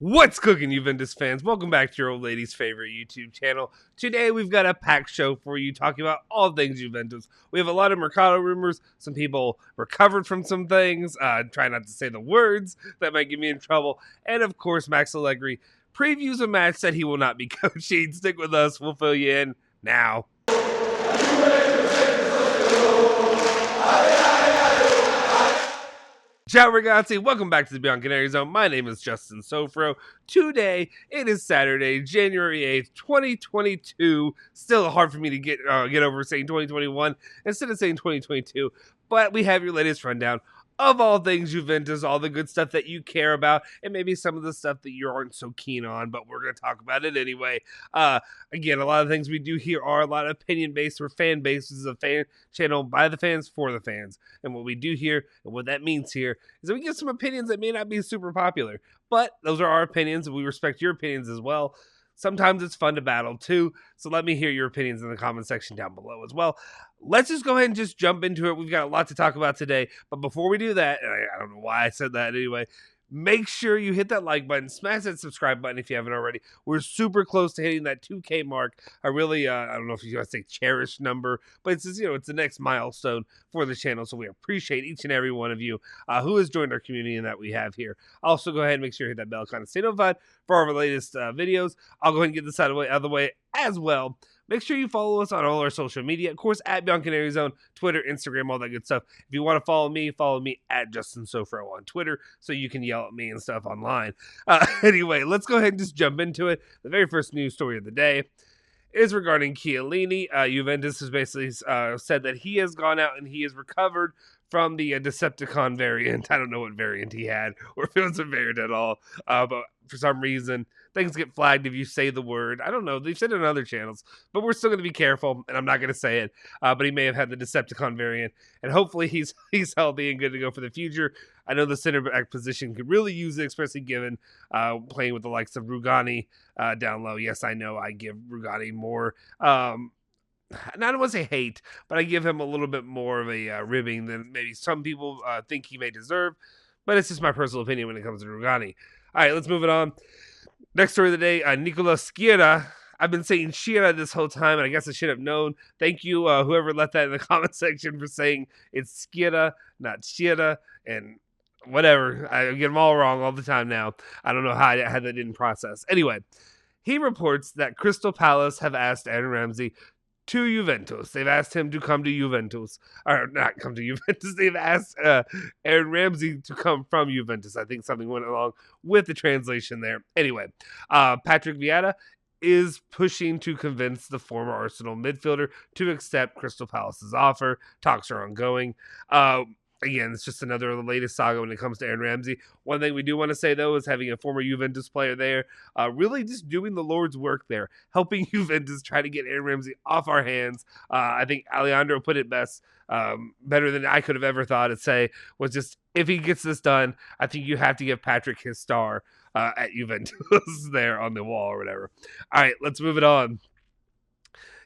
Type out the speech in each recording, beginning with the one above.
What's cooking, Juventus fans? Welcome back to your old lady's favorite YouTube channel. Today, we've got a packed show for you talking about all things Juventus. We have a lot of Mercato rumors. Some people recovered from some things. Try not to say the words that might get me in trouble. And, of course, Max Allegri previews a match that he will not be coaching. Stick with us. We'll fill you in now. Ciao ragazzi, welcome back to the Bianconeri Zone. My name is Justin Sofro. Today, it is Saturday, January 8th, 2022. Still hard for me to get over saying 2021 instead of saying 2022, but we have your latest rundown of all things Juventus, all the good stuff that you care about, and maybe some of the stuff that you aren't so keen on, but we're going to talk about it anyway. Again, a lot of things we do here are a lot of opinion-based. We're fan-based. This is a fan channel by the fans for the fans. And what we do here, and what that means here, is that we give some opinions that may not be super popular, but those are our opinions, and we respect your opinions as well. Sometimes it's fun to battle too, so let me hear your opinions in the comment section down below as well. Let's just go ahead and just jump into it. We've got a lot to talk about today, but before we do that, and I don't know why I said that anyway, make sure you hit that like button, smash that subscribe button if you haven't already. We're super close to hitting that 2K mark. I really, I don't know if you want to say cherished number, but it's just, it's the next milestone for the channel. So we appreciate each and every one of you who has joined our community and that we have here. Also, go ahead and make sure you hit that bell icon to stay notified for our latest videos. I'll go ahead and get this out of the way as well. Make sure you follow us on all our social media. Of course, at Bianconeri Zone, Twitter, Instagram, all that good stuff. If you want to follow me at Justin Sofro on Twitter so you can yell at me and stuff online. Anyway, let's go ahead and just jump into it. The very first news story of the day is regarding Chiellini. Juventus has basically said that he has gone out and he has recovered from the Decepticon variant. I don't know what variant he had or if it was a variant at all, but for some reason, things get flagged if you say the word. I don't know. They've said it on other channels, but we're still going to be careful, and I'm not going to say it. But he may have had the Decepticon variant, and hopefully he's healthy and good to go for the future. I know the center back position could really use it, especially given playing with the likes of Rugani down low. Yes, I know I give Rugani more and I don't want to say hate, but I give him a little bit more of a ribbing than maybe some people think he may deserve. But it's just my personal opinion when it comes to Rugani. All right, let's move it on. Next story of the day, Nicola Sciarra. I've been saying Sciarra this whole time, and I guess I should have known. Thank you, whoever left that in the comment section, for saying it's Sciarra, not Sciarra, and whatever. I get them all wrong all the time now. I don't know how that didn't process. Anyway, he reports that Crystal Palace have asked Aaron Ramsey to Juventus. They've asked him to come to Juventus. Or not come to Juventus. They've asked Aaron Ramsey to come from Juventus. I think something went along with the translation there. Anyway, Patrick Vieira is pushing to convince the former Arsenal midfielder to accept Crystal Palace's offer. Talks are ongoing. Again, it's just another of the latest saga when it comes to Aaron Ramsey. One thing we do want to say, though, is having a former Juventus player there, really just doing the Lord's work there, helping Juventus try to get Aaron Ramsey off our hands. I think Alejandro put it best, better than I could have ever thought it'd say, was just, if he gets this done, I think you have to give Patrick his star at Juventus there on the wall or whatever. All right, let's move it on.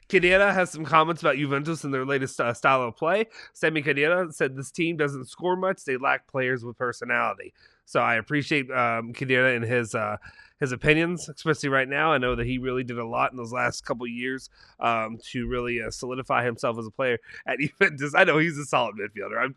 Khedira has some comments about Juventus and their latest style of play. Sami Khedira said this team doesn't score much. They lack players with personality. So I appreciate Khedira and his opinions, especially right now. I know that he really did a lot in those last couple of years to really solidify himself as a player at Juventus. I know he's a solid midfielder.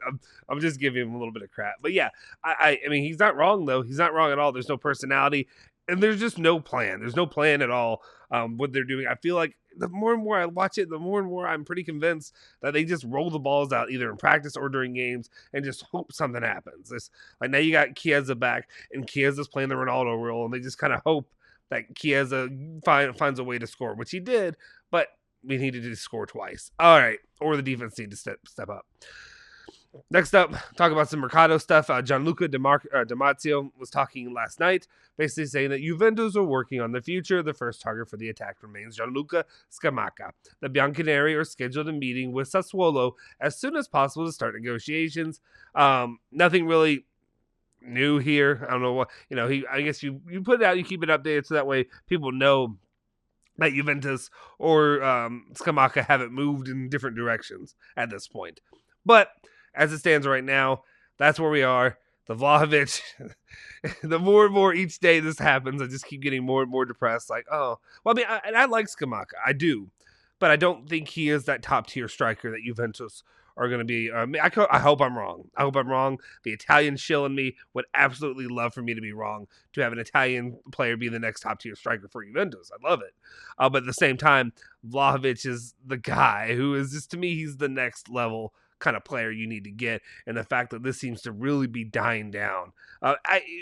I'm just giving him a little bit of crap. But yeah, I mean, he's not wrong, though. He's not wrong at all. There's no personality. And there's just no plan. There's no plan at all what they're doing. I feel like the more and more I watch it, the more and more I'm pretty convinced that they just roll the balls out either in practice or during games and just hope something happens. It's like now you got Chiesa back, and Chiesa's playing the Ronaldo role, and they just kind of hope that Chiesa finds a way to score, which he did, but we needed to score twice. All right, or the defense needed to step up. Next up, talk about some Mercato stuff. Gianluca Di Marzio was talking last night, basically saying that Juventus are working on the future. The first target for the attack remains Gianluca Scamacca. The Bianconeri are scheduled a meeting with Sassuolo as soon as possible to start negotiations. Nothing really new here. I don't know what, I guess you put it out, you keep it updated so that way people know that Juventus or Scamacca haven't moved in different directions at this point. But as it stands right now, that's where we are. the Vlahovic, the more and more each day this happens, I just keep getting more and more depressed. Like, oh, well, I mean, I like Skamaka, I do, but I don't think he is that top tier striker that Juventus are going to be. I hope I'm wrong. I hope I'm wrong. The Italian shill in me would absolutely love for me to be wrong, to have an Italian player be the next top tier striker for Juventus. I love it. But at the same time, Vlahovic is the guy who is just, to me, he's the next level kind of player you need to get, and the fact that this seems to really be dying down,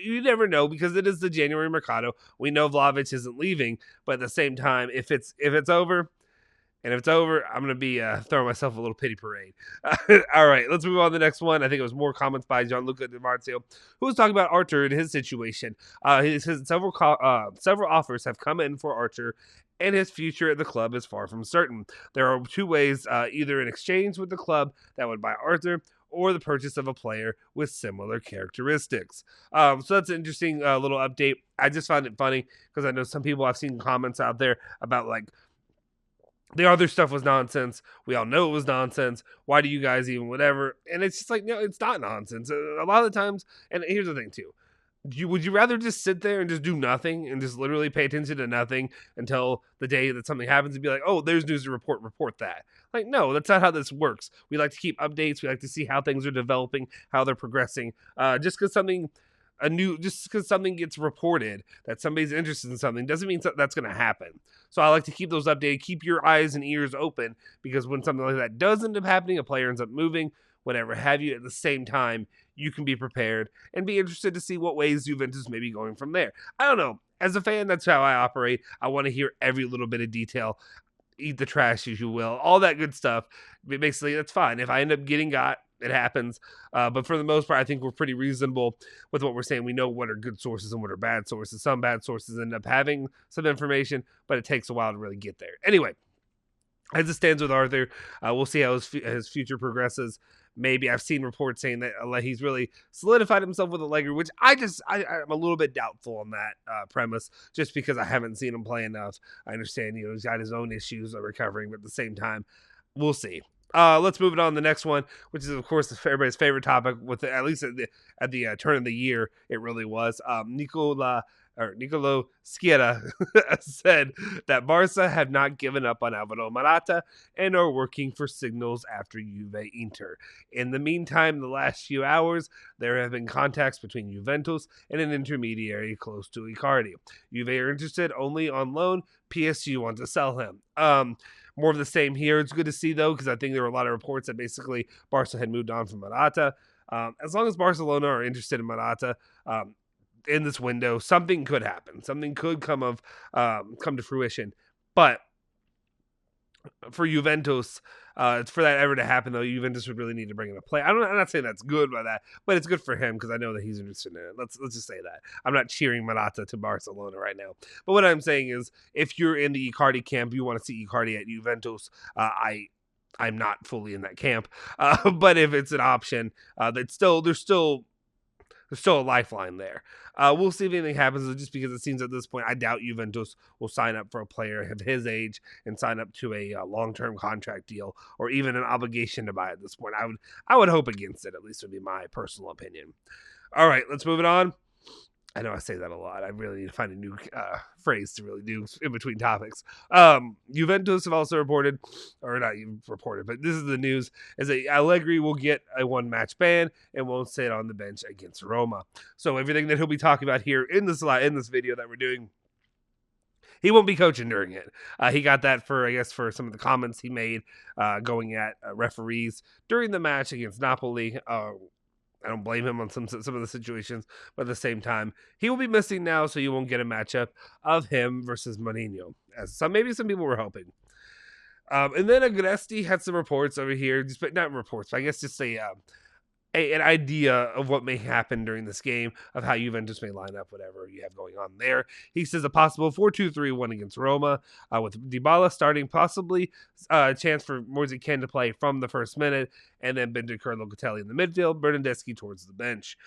you never know, because it is the January Mercato. We know Vlahovic isn't leaving, but at the same time, if it's over, and if it's over, I'm going to be throwing myself a little pity parade. All right, let's move on to the next one. I think it was more comments by Gianluca Di Marzio, who was talking about Archer and his situation. He says several offers have come in for Archer, and his future at the club is far from certain. There are two ways, either an exchange with the club that would buy Arthur, or the purchase of a player with similar characteristics. So that's an interesting little update. I just found it funny because I know some people, I've seen comments out there about like, the other stuff was nonsense. We all know it was nonsense. Why do you guys even whatever? And it's just like, no, it's not nonsense. A lot of the times, and here's the thing too. Would you rather just sit there and just do nothing and just literally pay attention to nothing until the day that something happens and be like, oh, there's news to report that? Like, no, that's not how this works. We like to keep updates. We like to see how things are developing, how they're progressing. Just because something gets reported that somebody's interested in something doesn't mean that's going to happen. So I like to keep those updated. Keep your eyes and ears open, because when something like that does end up happening, a player ends up moving, whatever have you, at the same time, you can be prepared and be interested to see what ways Juventus may be going from there. I don't know. As a fan, that's how I operate. I want to hear every little bit of detail. Eat the trash, as you will. All that good stuff. Basically, that's fine. If I end up getting got, it happens. But for the most part, I think we're pretty reasonable with what we're saying. We know what are good sources and what are bad sources. Some bad sources end up having some information, but it takes a while to really get there. Anyway, as it stands with Arthur, we'll see how his future progresses. Maybe I've seen reports saying that he's really solidified himself with Allegri, which I'm a little bit doubtful on that premise, just because I haven't seen him play enough. I understand, he's got his own issues of recovering, but at the same time, we'll see. Let's move it on to the next one, which is, of course, everybody's favorite topic, with at least at the turn of the year, it really was. Nicolo Schiera said that Barca have not given up on Alvaro Morata and are working for signals after Juve Inter. In the meantime, the last few hours, there have been contacts between Juventus and an intermediary close to Icardi. Juve are interested only on loan. PSG want to sell him. More of the same here. It's good to see, though, because I think there were a lot of reports that basically Barca had moved on from Morata. As long as Barcelona are interested in Morata in this window, something could happen. Something could come to fruition. But for Juventus, for that ever to happen, though, Juventus would really need to bring in a play. I'm not saying that's good by that, but it's good for him because I know that he's interested in it. Let's just say that. I'm not cheering Morata to Barcelona right now. But what I'm saying is, if you're in the Icardi camp, you want to see Icardi at Juventus, I'm not fully in that camp. But if it's an option, there's still a lifeline there. We'll see if anything happens, just because it seems at this point, I doubt Juventus will sign up for a player of his age and sign up to a long-term contract deal or even an obligation to buy at this point. I would hope against it, at least would be my personal opinion. All right, let's move it on. I know I say that a lot. I really need to find a new phrase to really do in between topics. Juventus have also reported, or not even reported, but this is the news, is that Allegri will get a one-match ban and won't sit on the bench against Roma. So everything that he'll be talking about here in this video that we're doing, he won't be coaching during it. He got that for some of the comments he made going at referees during the match against Napoli. I don't blame him on some of the situations, but at the same time, he will be missing now, so you won't get a matchup of him versus Mourinho, as maybe some people were hoping. And then Agresti had some reports over here, but not reports, but I guess just an idea of what may happen during this game, of how Juventus may line up, whatever you have going on there. He says a possible 4-2-3-1 against Roma, with Dybala starting, possibly a chance for Moise Kean to play from the first minute, and then Bentancur, Locatelli in the midfield, Bernardeschi towards the bench.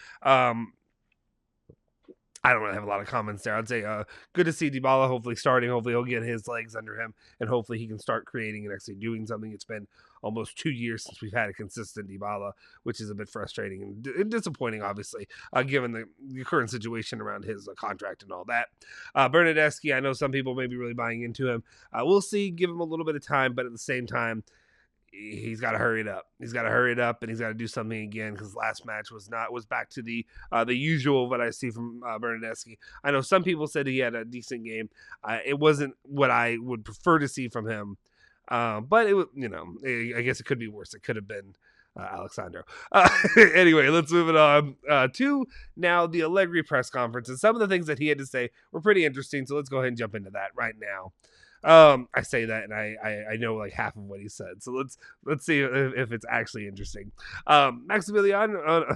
I don't really have a lot of comments there. I'd say good to see Dybala hopefully starting. Hopefully he'll get his legs under him, and hopefully he can start creating and actually doing something. It's been almost 2 years since we've had a consistent Dybala, which is a bit frustrating and disappointing, obviously, given the current situation around his contract and all that. Bernardeschi, I know some people may be really buying into him. We'll see. Give him a little bit of time, but at the same time, he's got to hurry it up. He's got to hurry it up, and he's got to do something again because last match was back to the usual what I see from Bernardeschi. I know some people said he had a decent game. It wasn't what I would prefer to see from him, but it was, I guess it could be worse. It could have been Alexandro. Anyway, let's move it on to now the Allegri press conference, and some of the things that he had to say were pretty interesting. So let's go ahead and jump into that right now. I say that, and I know like half of what he said. So let's see if it's actually interesting. Maximiliano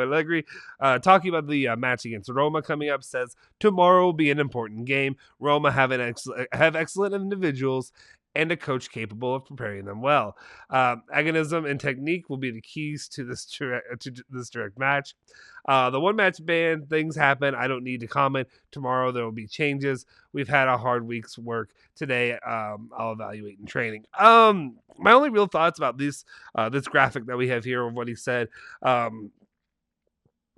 Allegri, talking about the match against Roma coming up, says tomorrow will be an important game. Roma have excellent individuals and a coach capable of preparing them well. Agonism and technique will be the keys to this direct match. The one match ban, things happen. I don't need to comment. Tomorrow there will be changes. We've had a hard week's work today. I'll evaluate in training. My only real thoughts about this graphic that we have here of what he said.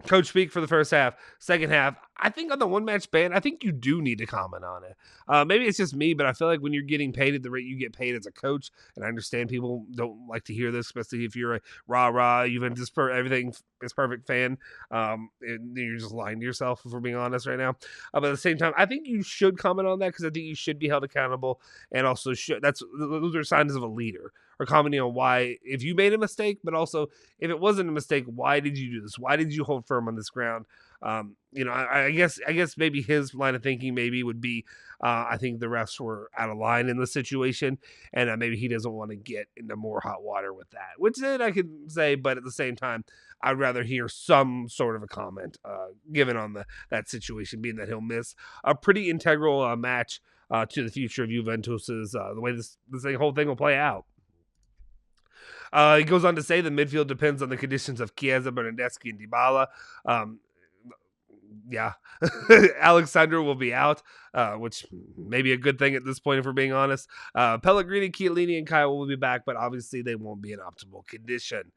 Coach speak for the first half. Second half, I think on the one match ban, I think you do need to comment on it. Maybe it's just me, but I feel like when you're getting paid at the rate you get paid as a coach, and I understand people don't like to hear this, especially if you're a rah Juventus everything is perfect fan. You're just lying to yourself, if we're being honest right now. But at the same time, I think you should comment on that because I think you should be held accountable, and also those are signs of a leader. Or commenting on why, if you made a mistake, but also if it wasn't a mistake, why did you do this? Why did you hold firm on this ground? I guess maybe his line of thinking maybe would be, I think the refs were out of line in the situation, and maybe he doesn't want to get into more hot water with that. Which then I could say, but at the same time, I'd rather hear some sort of a comment given on that situation, being that he'll miss a pretty integral match to the future of Juventus's the way this whole thing will play out. He goes on to say the midfield depends on the conditions of Chiesa, Bernardeschi, and Dybala. Yeah, Alexandro will be out, which may be a good thing at this point, if we're being honest. Pellegrini, Chiellini, and Kyle will be back, but obviously they won't be in optimal condition.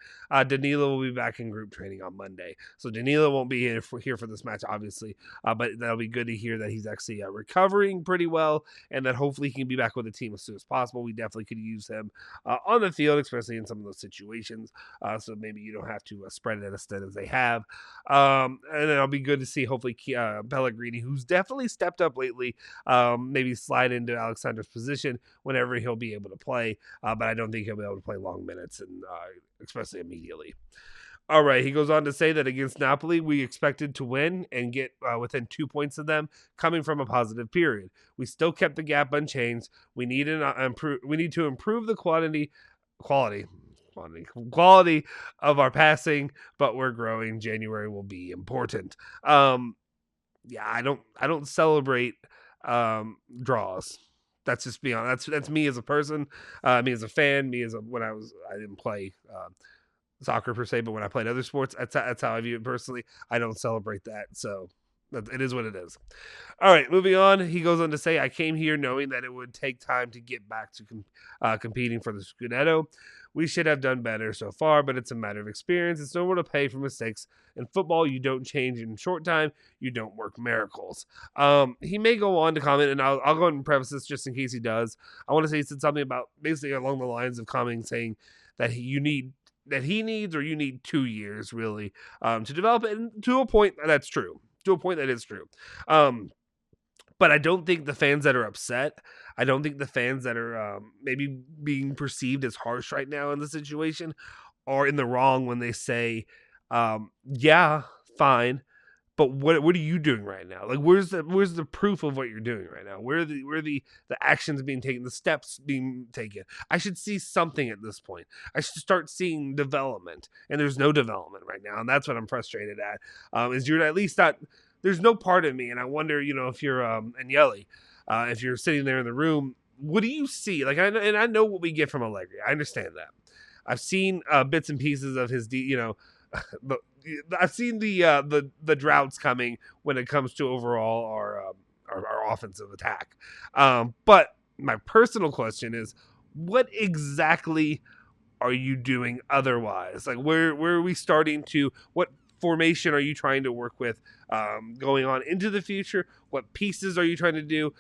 Danilo will be back in group training on Monday, so Danilo won't be here for this match, obviously, but that'll be good to hear that he's actually recovering pretty well, and that hopefully he can be back with the team as soon as possible. We definitely could use him on the field, especially in some of those situations, so maybe you don't have to spread it as thin as they have, and it'll be good to see hopefully Pellegrini, who's definitely stepped up lately, maybe slide into Alexander's position whenever he'll be able to play, but I don't think he'll be able to play long minutes, and especially immediately. All right, he goes on to say that against Napoli, we expected to win and get within 2 points of them, coming from a positive period. We still kept the gap unchanged. We need to improve the quality of our passing, but we're growing. January will be important. I don't celebrate draws. That's just being honest. That's me as a person, me as a fan, I didn't play soccer per se, but when I played other sports, that's how I view it personally. I don't celebrate that, so it is what it is. All right, moving on. He goes on to say, I came here knowing that it would take time to get back to competing for the Scudetto. We should have done better so far, but it's a matter of experience. It's no more to pay for mistakes. In football, you don't change in short time. You don't work miracles. He may go on to comment, and I'll go ahead and preface this just in case he does. I want to say he said something about basically along the lines of commenting, saying that you need 2 years really to develop it, and to a point that's true. To a point that is true. But I don't think the fans that are upset, I don't think the fans that are maybe being perceived as harsh right now in the situation are in the wrong when they say, yeah, fine, but what are you doing right now? Like, where's the proof of what you're doing right now? Where are the actions being taken, the steps being taken? I should see something at this point. I should start seeing development, and there's no development right now, and that's what I'm frustrated at. Is you're at least not. There's no part of me, and I wonder, if you're Agnelli, if you're sitting there in the room, what do you see? Like, I know what we get from Allegri. I understand that. I've seen bits and pieces of his, the, I've seen the droughts coming when it comes to overall our offensive attack. But my personal question is, what exactly are you doing otherwise? Like, where are we starting to? What formation are you trying to work with going on into the future? What pieces are you trying to do?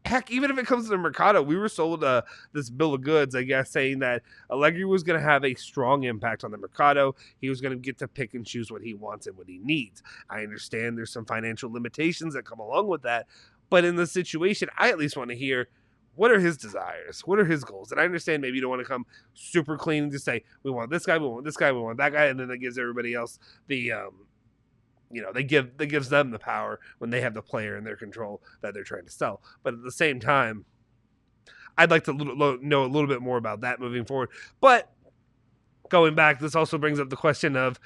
Heck, even if it comes to the Mercato, we were sold this bill of goods, I guess, saying that Allegri was going to have a strong impact on the Mercato. He was going to get to pick and choose what he wants and what he needs. I understand there's some financial limitations that come along with that, but in the situation, I at least want to hear, what are his desires? What are his goals? And I understand maybe you don't want to come super clean and just say, we want this guy, we want this guy, we want that guy, and then that gives everybody else the that gives them the power when they have the player in their control that they're trying to sell. But at the same time, I'd like to know a little bit more about that moving forward. But going back, this also brings up the question of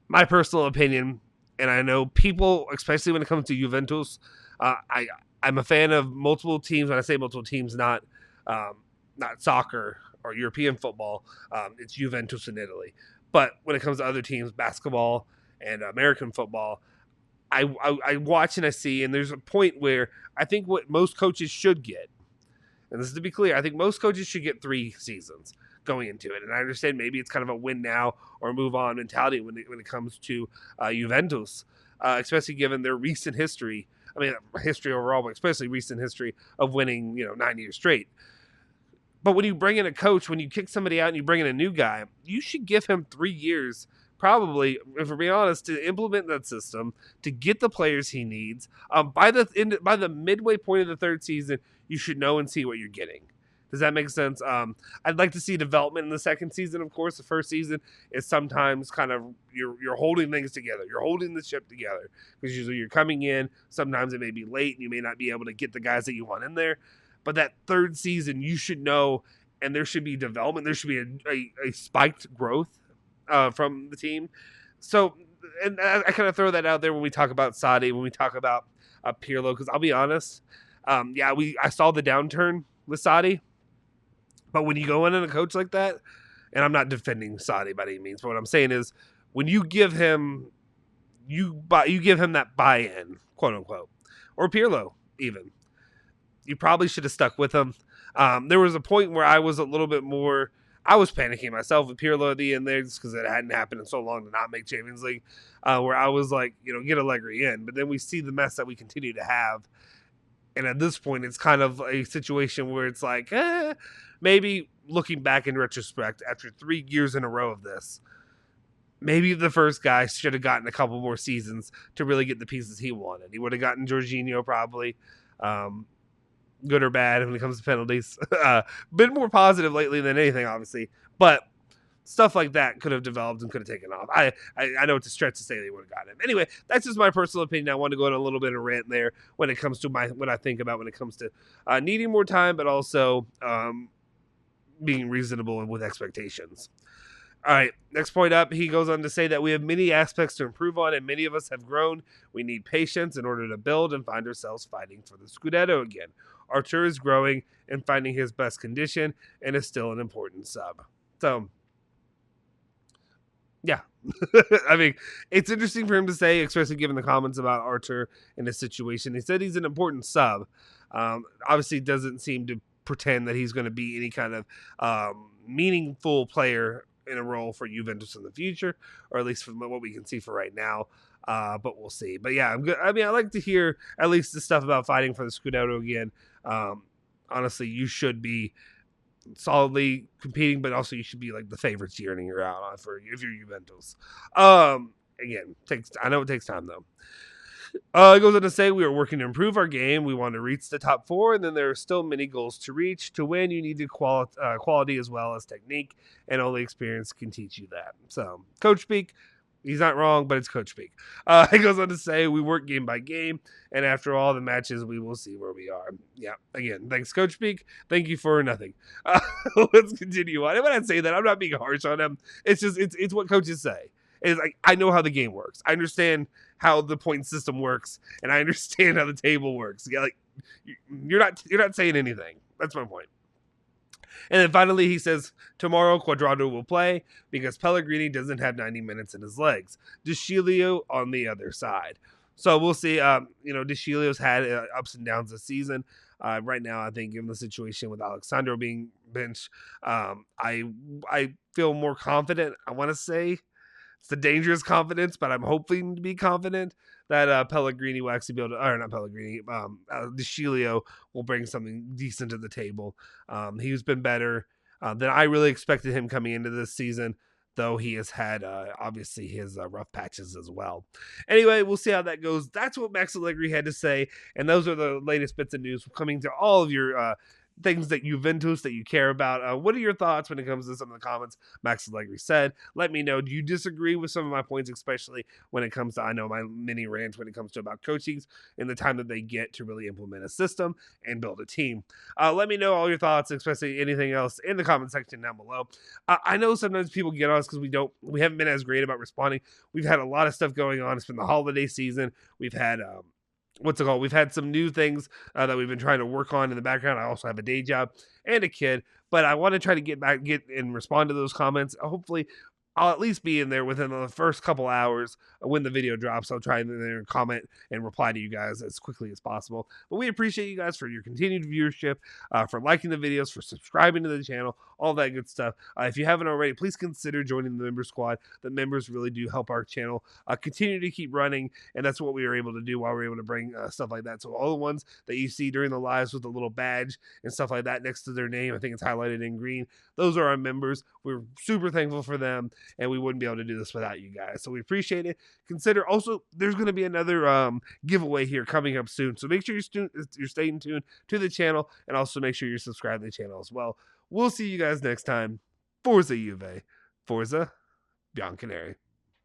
my personal opinion, and I know people, especially when it comes to Juventus, I'm a fan of multiple teams. When I say multiple teams, not soccer or European football, it's Juventus in Italy. But when it comes to other teams, basketball and American football, I watch and I see, and there's a point where I think what most coaches should get, and this is to be clear, I think most coaches should get 3 seasons going into it. And I understand maybe it's kind of a win now or move on mentality when it comes to Juventus, especially given their recent history. I mean, history overall, but especially recent history of winning, 9 years straight. But when you bring in a coach, when you kick somebody out and you bring in a new guy, you should give him 3 years, probably, if we're being honest, to implement that system, to get the players he needs. By the midway point of the 3rd season, you should know and see what you're getting. Does that make sense? I'd like to see development in the 2nd season. Of course, the 1st season is sometimes kind of you're holding things together. You're holding the ship together because usually you're coming in. Sometimes it may be late and you may not be able to get the guys that you want in there. But that 3rd season, you should know, and there should be development. There should be a spiked growth from the team. So, and I kind of throw that out there when we talk about Sadi, when we talk about Pirlo, because I'll be honest, I saw the downturn with Sadi, but when you go in and a coach like that, and I'm not defending Sadi by any means, but what I'm saying is, when you give him, you give him that buy-in, quote unquote, or Pirlo even, you probably should have stuck with him. There was a point where I was a little bit more. I was panicking myself with Pirlo at the end there just because it hadn't happened in so long to not make Champions League, where I was like, get Allegri in. But then we see the mess that we continue to have. And at this point, it's kind of a situation where it's like, maybe looking back in retrospect, after 3 years in a row of this, maybe the first guy should have gotten a couple more seasons to really get the pieces he wanted. He would have gotten Jorginho probably. Good or bad when it comes to penalties. Been more positive lately than anything, obviously. But stuff like that could have developed and could have taken off. I know it's a stretch to say they would have gotten him. Anyway, that's just my personal opinion. I want to go on a little bit of rant there when it comes to what I think about when it comes to needing more time, but also being reasonable and with expectations. All right, next point up, he goes on to say that we have many aspects to improve on, and many of us have grown. We need patience in order to build and find ourselves fighting for the Scudetto again. Artur is growing and finding his best condition and is still an important sub. So, yeah. I mean, it's interesting for him to say, especially given the comments about Artur and his situation. He said he's an important sub. Obviously, doesn't seem to pretend that he's going to be any kind of meaningful player in a role for Juventus in the future, or at least from what we can see for right now. But we'll see. But yeah, I'm good. I mean, I like to hear at least the stuff about fighting for the Scudetto again. Honestly, you should be solidly competing, but also you should be like the favorites year in and year out for if you're Juventus. Again, I know it takes time though. It goes on to say we are working to improve our game. We want to reach the top 4, and then there are still many goals to reach. To win, you need quality as well as technique, and only experience can teach you that. So, coach speak. He's not wrong, but it's coach speak. It goes on to say we work game by game, and after all the matches, we will see where we are. Yeah, again, thanks, coach speak. Thank you for nothing. Let's continue on. And when I say that, I'm not being harsh on him. It's just it's what coaches say. It's like, I know how the game works. I understand how the point system works, and I understand how the table works. Yeah, like you're not saying anything. That's my point. And then finally, he says, tomorrow Quadrado will play because Pellegrini doesn't have 90 minutes in his legs. DeScilio on the other side. So we'll see. DeScilio's had ups and downs this season. Right now, I think given the situation with Alexandro being benched, I feel more confident. I want to say it's a dangerous confidence, but I'm hoping to be confident that Pellegrini will actually be able to, or not Pellegrini, DeScilio will bring something decent to the table. He's been better than I really expected him coming into this season, though he has had obviously his rough patches as well. Anyway, we'll see how that goes. That's what Max Allegri had to say, and those are the latest bits of news coming to all of your things that Juventus that you care about. What are your thoughts when it comes to some of the comments Max Allegri said? Let me know. Do you disagree with some of my points, especially when it comes to, I know, my mini rants when it comes to about coachings and the time that they get to really implement a system and build a team? Let me know all your thoughts, especially anything else in the comment section down below. I know sometimes people get on us because we haven't been as great about responding. We've had a lot of stuff going on. It's been the holiday season. We've had we've had some new things that we've been trying to work on in the background. I also have a day job and a kid, but I want to try to get and respond to those comments. Hopefully I'll at least be in there within the first couple hours when the video drops. I'll try and comment and reply to you guys as quickly as possible. But we appreciate you guys for your continued viewership, for liking the videos, for subscribing to the channel, all that good stuff. If you haven't already, please consider joining the member squad. The members really do help our channel continue to keep running, and that's what we were able to do while we were able to bring stuff like that. So all the ones that you see during the lives with the little badge and stuff like that next to their name, I think it's highlighted in green, those are our members. We're super thankful for them, and we wouldn't be able to do this without you guys. So we appreciate it. Consider also, there's going to be another giveaway here coming up soon. So make sure you're staying tuned to the channel, and also make sure you're subscribed to the channel as well. We'll see you guys next time. Forza Juve. Forza Bianconeri.